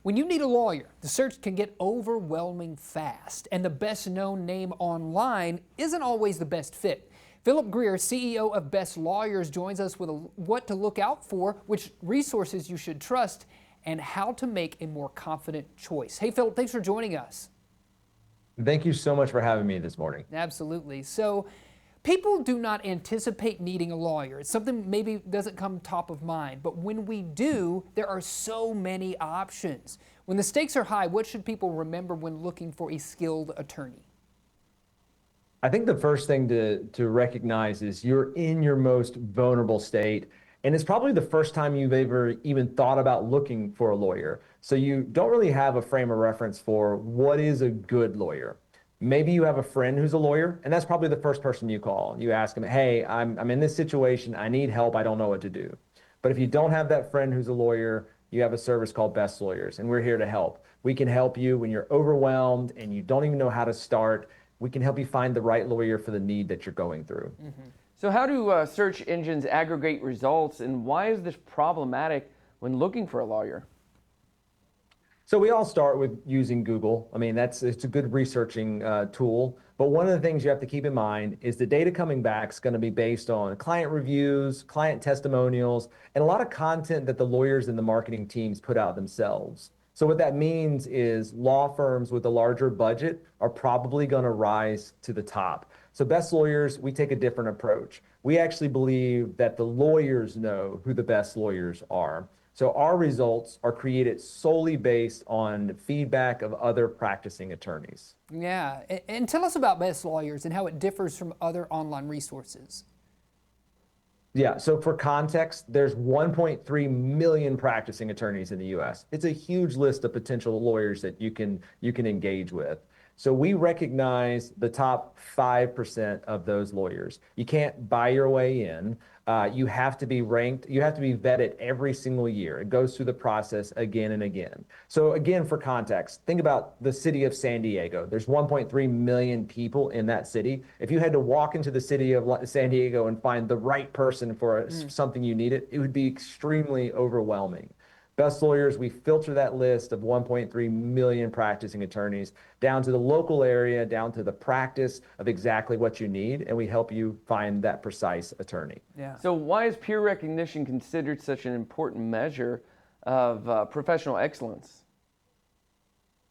When you need a lawyer, the search can get overwhelming fast, and the best known name online isn't always the best fit. Philip Greer, CEO of Best Lawyers, joins us with what to look out for, which resources you should trust, and how to make a more confident choice. Hey, Philip, thanks for joining us. Thank you so much for having me this morning. Absolutely. So, people do not anticipate needing a lawyer. It's something maybe doesn't come top of mind, but when we do, there are so many options. When the stakes are high, what should people remember when looking for a skilled attorney? I think the first thing to recognize is you're in your most vulnerable state, and it's probably the first time you've ever even thought about looking for a lawyer. So you don't really have a frame of reference for what is a good lawyer. Maybe you have a friend who's a lawyer, and that's probably the first person you call. You ask them, hey, I'm in this situation. I need help. I don't know what to do. But if you don't have that friend who's a lawyer, you have a service called Best Lawyers, and we're here to help. We can help you when you're overwhelmed and you don't even know how to start. We can help you find the right lawyer for the need that you're going through. So how do search engines aggregate results, and why is this problematic when looking for a lawyer? So we all start with using Google. I mean, it's a good researching tool. But one of the things you have to keep in mind is the data coming back is going to be based on client reviews, client testimonials, and a lot of content that the lawyers and the marketing teams put out themselves. So what that means is law firms with a larger budget are probably going to rise to the top. So Best Lawyers, we take a different approach. We actually believe that the lawyers know who the best lawyers are. So our results are created solely based on feedback of other practicing attorneys. Yeah, and tell us about Best Lawyers and how it differs from other online resources. Yeah, so for context, there's 1.3 million practicing attorneys in the US. It's a huge list of potential lawyers that you can engage with. So we recognize the top 5% of those lawyers. You can't buy your way in. You have to be ranked. You have to be vetted every single year. It goes through the process again and again. So again, for context, think about the city of San Diego. There's 1.3 million people in that city. If you had to walk into the city of San Diego and find the right person for something you needed, it would be extremely overwhelming. Best Lawyers, we filter that list of 1.3 million practicing attorneys down to the local area, down to the practice of exactly what you need, and we help you find that precise attorney. Yeah. So why is peer recognition considered such an important measure of professional excellence?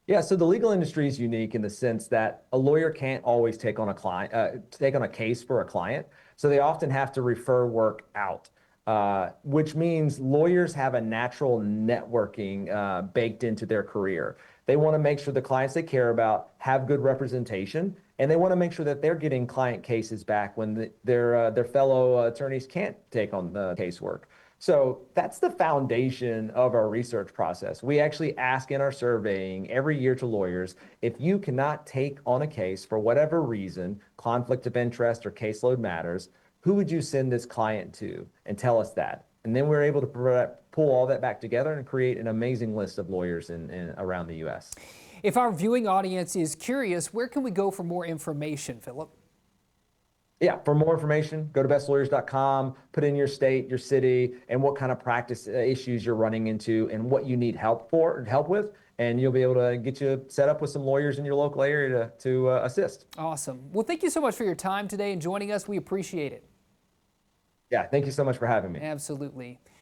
Yeah, so the legal industry is unique in the sense that a lawyer can't always take on a case for a client, so they often have to refer work out. Which means lawyers have a natural networking baked into their career. They want to make sure the clients they care about have good representation, and they want to make sure that they're getting client cases back when their fellow attorneys can't take on the casework. So that's the foundation of our research process. We actually ask in our surveying every year to lawyers, if you cannot take on a case for whatever reason, conflict of interest or caseload matters, who would you send this client to, and tell us that. And then we're able to pull all that back together and create an amazing list of lawyers around the US. If our viewing audience is curious, where can we go for more information, Philip? Yeah, for more information, go to bestlawyers.com, put in your state, your city, and what kind of practice issues you're running into and what you need help with, and you'll be able to get you set up with some lawyers in your local area to assist. Awesome. Well, thank you so much for your time today and joining us. We appreciate it. Yeah, thank you so much for having me. Absolutely.